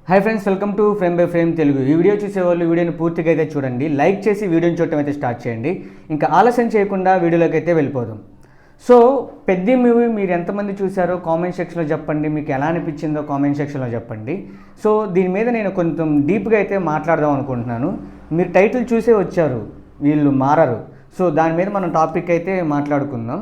Hi friends, welcome to frame by frame Telugu. ఈ video చూసేవాళ్ళు వీడియోని పూర్తిగా అయితే చూడండి, లైక్ చేసి వీడియోని చూడటం అయితే స్టార్ట్ చేయండి. ఇంకా ఆలస్యం చేయకుండా వీడియోలోకి అయితే వెళ్ళిపోదాం. సో పెద్ద మూవీ మీరు ఎంతమంది చూసారో కామెంట్ సెక్షన్లో చెప్పండి, మీకు ఎలా అనిపించిందో కామెంట్ సెక్షన్లో చెప్పండి. సో దీని మీద నేను కొంచెం డీప్గా అయితే మాట్లాడదాం అనుకుంటున్నాను. మీరు టైటిల్ చూసే వచ్చారు, వీళ్ళు మారరు. సో దాని మీద మనం టాపిక్ అయితే మాట్లాడుకుందాం.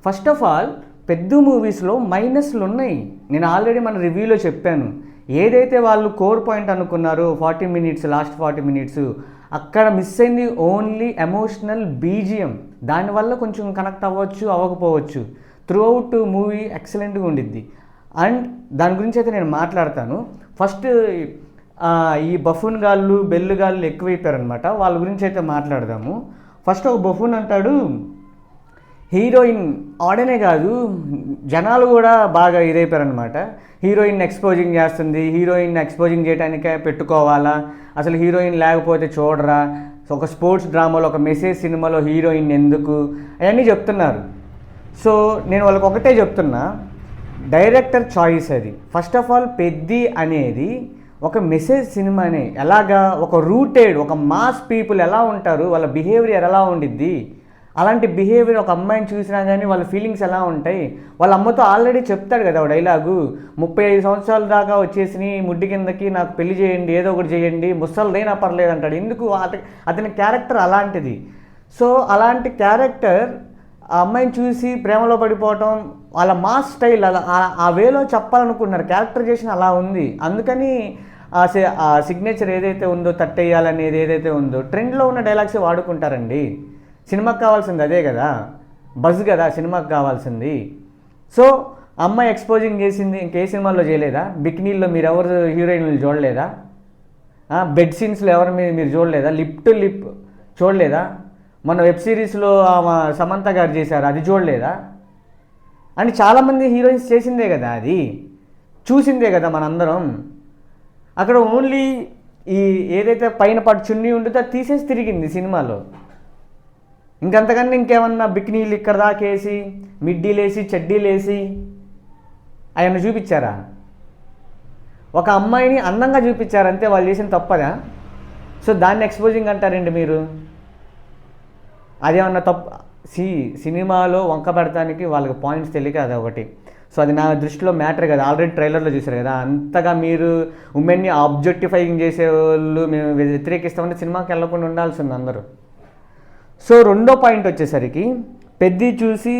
ఫస్ట్ ఆఫ్ ఆల్, పెద్ద మూవీస్లో మైనస్లు ఉన్నాయి. నేను ఆల్రెడీ మన రివ్యూలో చెప్పాను. ఏదైతే వాళ్ళు కోర్ పాయింట్ అనుకున్నారో 40 మినిట్స్, లాస్ట్ 40 మినిట్స్, అక్కడ మిస్ అయింది ఓన్లీ ఎమోషనల్ బీజిఎం. దానివల్ల కొంచెం కనెక్ట్ అవ్వచ్చు, అవ్వకపోవచ్చు. త్రూ అవుట్ మూవీ ఎక్సలెంట్గా ఉండిద్ది. అండ్ దాని గురించి అయితే నేను మాట్లాడతాను. ఫస్ట్ ఈ బఫూన్ గాళ్ళు, బెల్లు గాళ్ళు ఎక్కువైపోయారనమాట. వాళ్ళ గురించి అయితే మాట్లాడదాము. ఫస్ట్ ఒక బఫూన్ అంటాడు, హీరోయిన్ ఆడనే కాదు జనాలు కూడా బాగా ఇదైపోయారనమాట. హీరోయిన్ ఎక్స్పోజింగ్ చేస్తుంది, హీరోయిన్ ఎక్స్పోజింగ్ చేయడానికే పెట్టుకోవాలా, అసలు హీరోయిన్ లేకపోతే చూడరా, ఒక స్పోర్ట్స్ డ్రామాలో, ఒక మెసేజ్ సినిమాలో హీరోయిన్ ఎందుకు, అవన్నీ చెప్తున్నారు. సో నేను వాళ్ళకి ఒకటే చెప్తున్నా, డైరెక్టర్ చాయిస్ అది. ఫస్ట్ ఆఫ్ ఆల్, పెద్ది అనేది ఒక మెసేజ్ సినిమానే. ఎలాగా, ఒక రూటెడ్, ఒక మాస్ పీపుల్ ఎలా ఉంటారు, వాళ్ళ బిహేవియర్ ఎలా ఉండిద్ది, అలాంటి బిహేవియర్ ఒక అమ్మాయిని చూసినా కానీ వాళ్ళ ఫీలింగ్స్ ఎలా ఉంటాయి. వాళ్ళ అమ్మతో ఆల్రెడీ చెప్తాడు కదా డైలాగు, 35 సంవత్సరాల దాకా వచ్చేసి ముడ్డి కిందకి నాకు పెళ్లి చేయండి, ఏదో ఒకటి చేయండి, ముసలిదైనా పర్లేదు అంటాడు. ఎందుకు, అతని క్యారెక్టర్ అలాంటిది. సో అలాంటి క్యారెక్టర్ ఆ అమ్మాయిని చూసి ప్రేమలో పడిపోవటం, వాళ్ళ మాస్ స్టైల్ అలా ఆ వేలో చెప్పాలనుకున్నారు. క్యారెక్టరైజేషన్ అలా ఉంది. అందుకని ఆ సిగ్నేచర్ ఏదైతే ఉందో, తట్టేయాలనేది ఏదైతే ఉందో, ట్రెండ్లో ఉన్న డైలాగ్సే వాడుకుంటారండి. సినిమాకి కావాల్సింది అదే కదా, బజ్ కదా సినిమాకి కావాల్సింది. సో అమ్మాయి ఎక్స్పోజింగ్ చేసింది, ఇంకే సినిమాల్లో చేయలేదా? బికినీల్లో మీరు ఎవరు హీరోయిన్లు చూడలేదా? బెడ్ సీన్స్లో ఎవరు మీరు చూడలేదా? లిప్ టు లిప్ చూడలేదా? మన వెబ్ సిరీస్లో సమంత గారు చేశారు, అది చూడలేదా? అని చాలామంది హీరోయిన్స్ చేసిందే కదా, అది చూసిందే కదా మనందరం. అక్కడ ఓన్లీ ఈ ఏదైతే పైన పట్టు చున్నీ ఉంటుందో అది తీసేసి తిరిగింది సినిమాలో. ఇంకంతకన్నా ఇంకేమన్నా బికినీలు ఇక్కడ దాకేసి, మిడ్డీలేసి, చెడ్డీలేసి అవన్నీ చూపించారా? ఒక అమ్మాయిని అందంగా చూపించారంతే, వాళ్ళు చేసిన తప్పదా? సో దాన్ని ఎక్స్పోజింగ్ అంటారండి మీరు. అదేమన్నా తప్పు? సినిమాలో వంక పెడతానికి వాళ్ళకి పాయింట్స్ తెలియక అదొకటి. సో అది నా దృష్టిలో మ్యాటర్ కదా. ఆల్రెడీ ట్రైలర్లో చూసారు కదా. అంతగా మీరు ఉమెన్ని ఆబ్జెక్టిఫైయింగ్ చేసే వాళ్ళు మేము వ్యతిరేకిస్తామంటే సినిమాకి వెళ్ళకుండా ఉండాల్సింది అందరూ. సో రెండో పాయింట్ వచ్చేసరికి, పెద్ది చూసి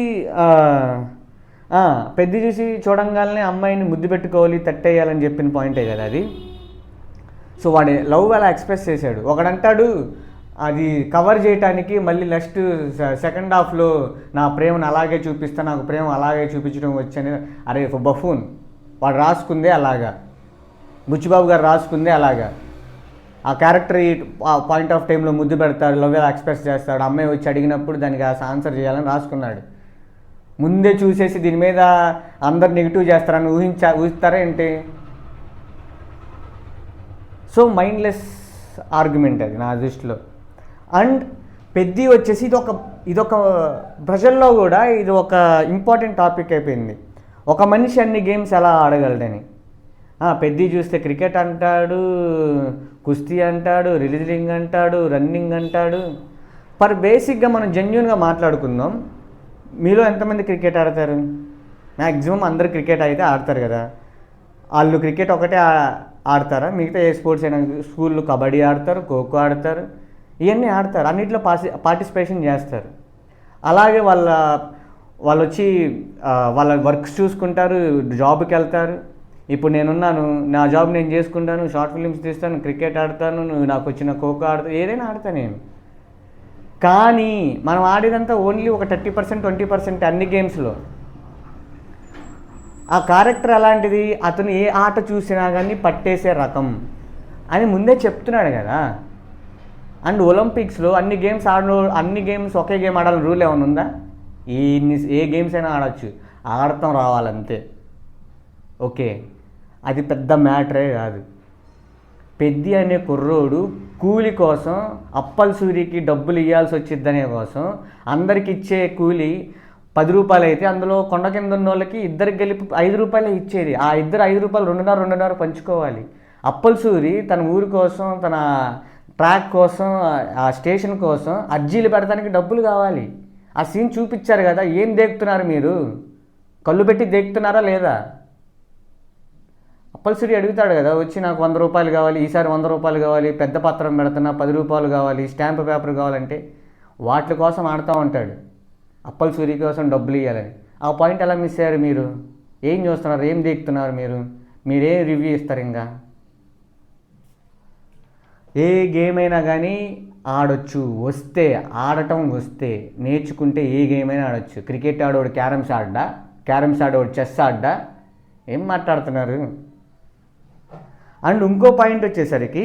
చూడంగానే అమ్మాయిని ముద్దు పెట్టుకోవాలి, తట్టేయాలని చెప్పిన పాయింటే కదా అది. సో వాడు లవ్ అలా ఎక్స్ప్రెస్ చేశాడు. ఒకడంటాడు అది కవర్ చేయడానికి, మళ్ళీ నెక్స్ట్ సెకండ్ హాఫ్లో నా ప్రేమను అలాగే చూపిస్తా, నాకు ప్రేమ అలాగే చూపించడం వచ్చని. అరే బఫూన్, వాడు రాసుకుందే అలాగా, బుచ్చిబాబు గారు రాసుకుందే అలాగా. ఆ క్యారెక్టర్ ఈ పాయింట్ ఆఫ్ టైంలో ముద్దు పెడతాడు, లవ్ ఎలా ఎక్స్ప్రెస్ చేస్తాడు, అమ్మాయి వచ్చి అడిగినప్పుడు దానికి ఆన్సర్ చేయాలని రాసుకున్నాడు. ముందే చూసేసి దీని మీద అందరు నెగిటివ్ చేస్తారని ఊహిస్తారా ఏంటి? సో మైండ్లెస్ ఆర్గ్యుమెంట్ అది నా దృష్టిలో. అండ్ పెద్ది వచ్చేసి ఇదొక ప్రజల్లో కూడా ఇది ఒక ఇంపార్టెంట్ టాపిక్ అయిపోయింది. ఒక మనిషి అన్ని గేమ్స్ ఎలా ఆడగలడని. పెద్ది చూస్తే క్రికెట్ అంటాడు, కుస్తీ అంటాడు, రిలీజింగ్ అంటాడు, రన్నింగ్ అంటాడు. బేసిక్గా మనం జెన్యూన్గా మాట్లాడుకుందాం. మీలో ఎంతమంది క్రికెట్ ఆడతారు? మ్యాక్సిమం అందరు క్రికెట్ అయితే ఆడతారు కదా. వాళ్ళు క్రికెట్ ఒకటే ఆడతారా? మిగతా ఏ స్పోర్ట్స్ అయినా, స్కూల్లో కబడ్డీ ఆడతారు, ఖోఖో ఆడతారు, ఇవన్నీ ఆడతారు, అన్నింటిలో పార్టిసిపేషన్ చేస్తారు. అలాగే వాళ్ళు వచ్చి వాళ్ళ వర్క్స్ చూసుకుంటారు, జాబ్కి వెళ్తారు. ఇప్పుడు నేనున్నాను, నా జాబ్ నేను చేసుకుంటాను, షార్ట్ ఫిలిమ్స్ తీస్తాను, క్రికెట్ ఆడతాను, నాకు వచ్చిన ఖోఖో ఆడతాను, ఏదైనా ఆడతాను నేను. కానీ మనం ఆడేదంతా ఓన్లీ ఒక 30%, 20% అన్ని గేమ్స్లో. ఆ క్యారెక్టర్ అలాంటిది, అతను ఏ ఆట చూసినా కానీ పట్టేసే రకం అని ముందే చెప్తున్నాడు కదా. అండ్ ఒలింపిక్స్లో అన్ని గేమ్స్ ఒకే గేమ్ ఆడాలని రూల్ ఏమైనా ఉందా? ఏ గేమ్స్ అయినా ఆడచ్చు, ఆడటం రావాలంతే. ఓకే, అది పెద్ద మ్యాటరే కాదు. పెద్ది అనే కుర్రోడు కూలి కోసం అప్పల్ సూరికి డబ్బులు ఇవ్వాల్సి వచ్చిద్దనే కోసం అందరికి ఇచ్చే కూలి 10 రూపాయలు అయితే అందులో కొండ కింద ఉన్న వాళ్ళకి ఇద్దరికి కలిపి 5 రూపాయలే ఇచ్చేది. ఆ ఇద్దరు 5 రూపాయలు 2.5 పంచుకోవాలి. అప్పల్ సూరి తన ఊరి కోసం, తన ట్రాక్ కోసం, ఆ స్టేషన్ కోసం అర్జీలు పెడతానికి డబ్బులు కావాలి. ఆ సీన్ చూపించారు కదా, ఏం దేకుతున్నారు మీరు? కళ్ళు పెట్టి దేకుతున్నారా లేదా? అప్పల్ సూరి అడుగుతాడు కదా వచ్చి, నాకు 100 రూపాయలు కావాలి, ఈసారి 100 రూపాయలు కావాలి, పెద్ద పత్రం పెడుతున్నా 10 రూపాయలు కావాలి, స్టాంప్ పేపర్ కావాలంటే వాటి కోసం ఆడుతూ ఉంటాడు. అప్పల్ సూరి కోసం డబ్బులు ఇవ్వాలని. ఆ పాయింట్ ఎలా మిస్ అయ్యారు మీరు? ఏం చూస్తున్నారు, ఏం దేకుతున్నారు మీరు? మీరేం రివ్యూ ఇస్తారు? ఇంకా ఏ గేమ్ అయినా కానీ ఆడొచ్చు, వస్తే ఆడటం వస్తే, నేర్చుకుంటే ఏ గేమ్ అయినా ఆడొచ్చు. క్రికెట్ ఆడోడు క్యారమ్స్ ఆడ్డా, క్యారమ్స్ ఆడోడు చెస్ ఆడ్డా? ఏం మాట్లాడుతున్నారు? అండ్ ఇంకో పాయింట్ వచ్చేసరికి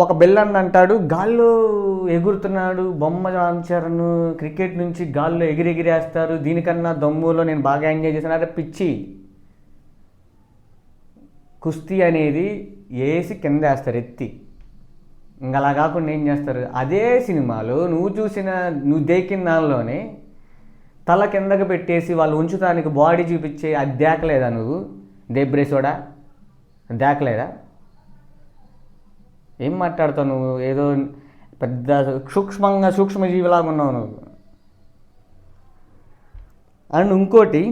ఒక బెల్లన్ అంటాడు, గాల్లో ఎగురుతున్నాడు, బొమ్మ రామ్ చరణ్ క్రికెట్ నుంచి గాల్లో ఎగిరేస్తారు, దీనికన్నా దమ్ములో నేను బాగా ఎంజాయ్ చేశాను. అదే పిచ్చి. కుస్తీ అనేది వేసి కింద వేస్తారు ఎత్తి. ఇంకా అలా కాకుండా ఏం చేస్తారు, అదే సినిమాలో నువ్వు దేకిన దానిలోనే తల కిందకి పెట్టేసి వాళ్ళు ఉంచుతానికి బాడీ చూపించే అది దేకలేదా నువ్వు? దేబ్రేసోడా దేకలేదా? ఏం మాట్లాడతావు నువ్వు? ఏదో పెద్ద సూక్ష్మజీవిలాగా ఉన్నావు నువ్వు. అండ్ ఇంకోటి,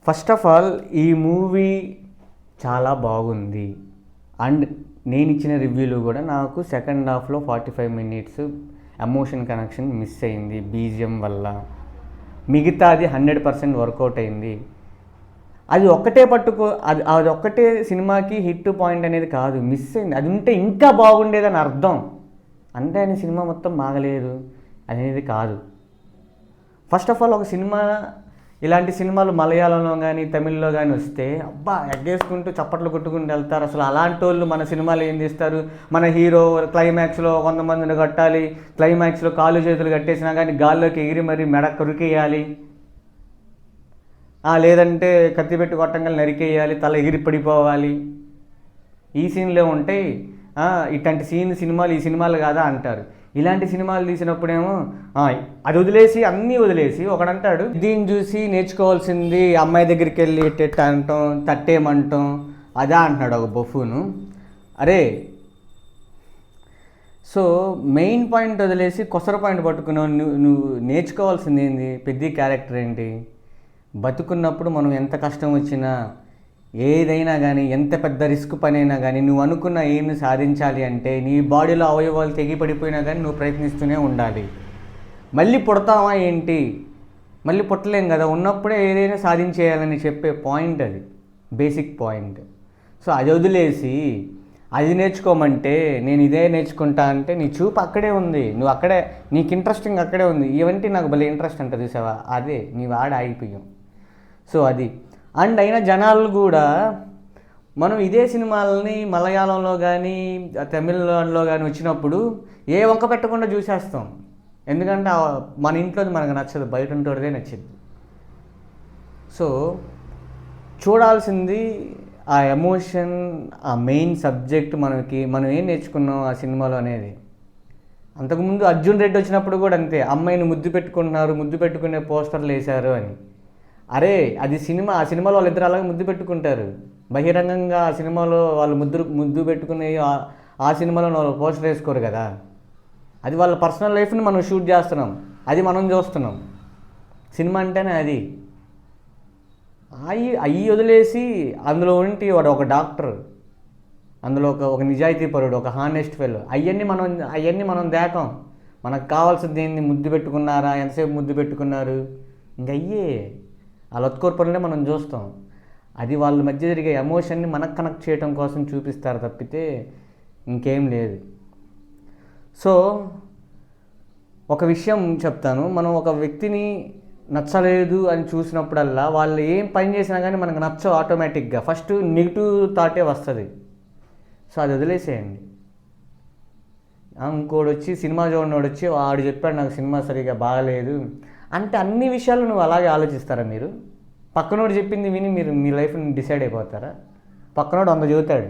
ఫస్ట్ ఆఫ్ ఆల్ ఈ మూవీ చాలా బాగుంది. అండ్ నేను ఇచ్చిన రివ్యూలో కూడా నాకు సెకండ్ హాఫ్లో 45 మినిట్స్ ఎమోషన్ కనెక్షన్ మిస్ అయింది బీజిఎం వల్ల. మిగతాది 100% వర్కౌట్ అయింది. అది ఒక్కటే అది ఒక్కటే సినిమాకి హిట్ పాయింట్ అనేది కాదు, మిస్ అయింది. అది ఉంటే ఇంకా బాగుండేదని అర్థం. అంటే ఆయన సినిమా మొత్తం బాగలేదు అనేది కాదు. ఫస్ట్ ఆఫ్ ఆల్ ఒక సినిమా, ఇలాంటి సినిమాలు మలయాళంలో కానీ తమిళ్లో కానీ వస్తే అబ్బా ఎగ్గేసుకుంటూ చప్పట్లు కొట్టుకుంటూ వెళ్తారు. అసలు అలాంటి వాళ్ళు మన సినిమాలు ఏం చేస్తారు? మన హీరో క్లైమాక్స్లో 100 మందిని కట్టాలి, క్లైమాక్స్లో కాళ్ళు చేతులు కట్టేసినా కానీ గాల్లోకి ఎగిరి మరీ మెడ కొరికేయాలి, లేదంటే కత్తి పెట్టి కొట్టంగా నరికేయాలి, తల ఎగిరి పడిపోవాలి. ఈ సీన్లే ఉంటాయి. ఇట్లాంటి సినిమాలు ఈ సినిమాలు కాదా అంటారు. ఇలాంటి సినిమాలు తీసినప్పుడేమో అది వదిలేసి అన్నీ వదిలేసి ఒకడంటాడు, దీన్ని చూసి నేర్చుకోవాల్సింది అమ్మాయి దగ్గరికి వెళ్ళి ఎట్టెట్ట అంటాం, తట్టేయమంటాం, అదా అంటున్నాడు ఒక బఫూను. అరే, సో మెయిన్ పాయింట్ వదిలేసి కొసర పాయింట్ పట్టుకున్నావు. నువ్వు నేర్చుకోవాల్సింది ఏంది? పెద్ద క్యారెక్టర్ ఏంటి? బతుకున్నప్పుడు మనం ఎంత కష్టం వచ్చినా, ఏదైనా కానీ, ఎంత పెద్ద రిస్క్ పని అయినా కానీ, నువ్వు అనుకున్న ఏమి సాధించాలి అంటే నీ బాడీలో అవయవాలు తెగి పడిపోయినా కానీ నువ్వు ప్రయత్నిస్తూనే ఉండాలి. మళ్ళీ పుడతావా ఏంటి? మళ్ళీ పుట్టలేం కదా. ఉన్నప్పుడే ఏదైనా సాధించేయాలని చెప్పే పాయింట్ అది, బేసిక్ పాయింట్. సో అది వదిలేసి అది నేర్చుకోమంటే నేను ఇదే నేర్చుకుంటా అంటే నీ చూపు అక్కడే ఉంది, నువ్వు అక్కడే, నీకు ఇంట్రెస్టింగ్ అక్కడే ఉంది. ఇవంటే నాకు భలే ఇంట్రెస్ట్ అంటే చూసావా, అదే నీ వాడ ఆగిపోయాం. సో అది. అండ్ అయినా జనాలు కూడా మనం ఇదే సినిమాలని మలయాళంలో కానీ తమిళంలో కానీ వచ్చినప్పుడు ఏ వంక పెట్టకుండా చూసేస్తాం. ఎందుకంటే మన ఇంట్లోది మనకు నచ్చదు, బయట ఉంటోడిదే నచ్చింది. సో చూడాల్సింది ఆ ఎమోషన్, ఆ మెయిన్ సబ్జెక్ట్. మనం ఏం నేర్చుకున్నాం ఆ సినిమాలో అనేది. అంతకుముందు అర్జున్ రెడ్డి వచ్చినప్పుడు కూడా అంతే, అమ్మాయిని ముద్దు పెట్టుకుంటున్నారు, ముద్దు పెట్టుకునే పోస్టర్లు వేశారు అని. అరే అది సినిమా, ఆ సినిమాలో వాళ్ళిద్దరు అలాగే ముద్దు పెట్టుకుంటారు బహిరంగంగా. ఆ సినిమాలో వాళ్ళు ముద్దు పెట్టుకునే ఆ సినిమాలో వాళ్ళు పోస్టర్ వేసుకోరు కదా. అది వాళ్ళ పర్సనల్ లైఫ్ని మనం షూట్ చేస్తున్నాం, అది మనం చూస్తున్నాం. సినిమా అంటేనే అది. అవి వదిలేసి అందులో ఉంటే వాడు ఒక డాక్టర్, అందులో ఒక నిజాయితీ పరుడు, ఒక హానెస్ట్ ఫెలో, అవన్నీ మనం దేకం. మనకు కావాల్సింది ఏంది? ముద్దు పెట్టుకున్నారా, ఎంతసేపు ముద్దు పెట్టుకున్నారు, ఇంకయ్యే ఆ లొత్కోర్ పనులే మనం చూస్తాం. అది వాళ్ళ మధ్య జరిగే ఎమోషన్ని మనకు కనెక్ట్ చేయడం కోసం చూపిస్తారు తప్పితే ఇంకేం లేదు. సో ఒక విషయం చెప్తాను, మనం ఒక వ్యక్తిని నచ్చలేదు అని చూసినప్పుడల్లా వాళ్ళు ఏం పని చేసినా కానీ మనకు నచ్చవు ఆటోమేటిక్గా. ఫస్ట్ నెగిటివ్ థాటే వస్తుంది. సో అది వదిలేసేయండి. ఇంకోడు వచ్చి సినిమా చూడనోడు వచ్చి వాడు చెప్పాడు నాకు సినిమా సరిగా బాగలేదు అంటే అన్ని విషయాలు నువ్వు అలాగే ఆలోచిస్తారా మీరు? పక్కనోడు చెప్పింది విని మీరు మీ లైఫ్ని డిసైడ్ అయిపోతారా? పక్కనోడు 100 చెబుతాడు,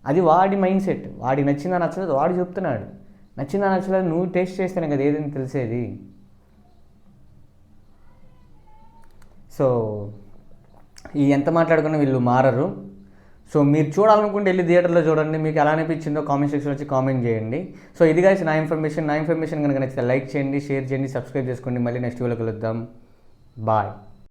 అది వాడి మైండ్ సెట్. వాడికి నచ్చిందా నచ్చలేదు వాడు చెప్తున్నాడు, నచ్చిందా నచ్చలేదు నువ్వు టేస్ట్ చేస్తేనే కదా ఏదైనా తెలిసేది. సో ఈ ఎంత మాట్లాడుకున్నా వీళ్ళు మారరు. సో మీరు చూడాలనుకుంటే వెళ్ళి థియేటర్లో చూడండి. మీకు ఎలా అనిపించిందో కామెంట్ సెక్షన్లో వచ్చి కామెంట్ చేయండి. సో ఇది గాయ్స్ నా ఇన్ఫర్మేషన్ కనుక నచ్చితే లైక్ చేయండి, షేర్ చేయండి, సబ్స్క్రైబ్ చేసుకోండి. మళ్ళీ నెక్స్ట్ వీడియోలో కలుద్దాం. బాయ్.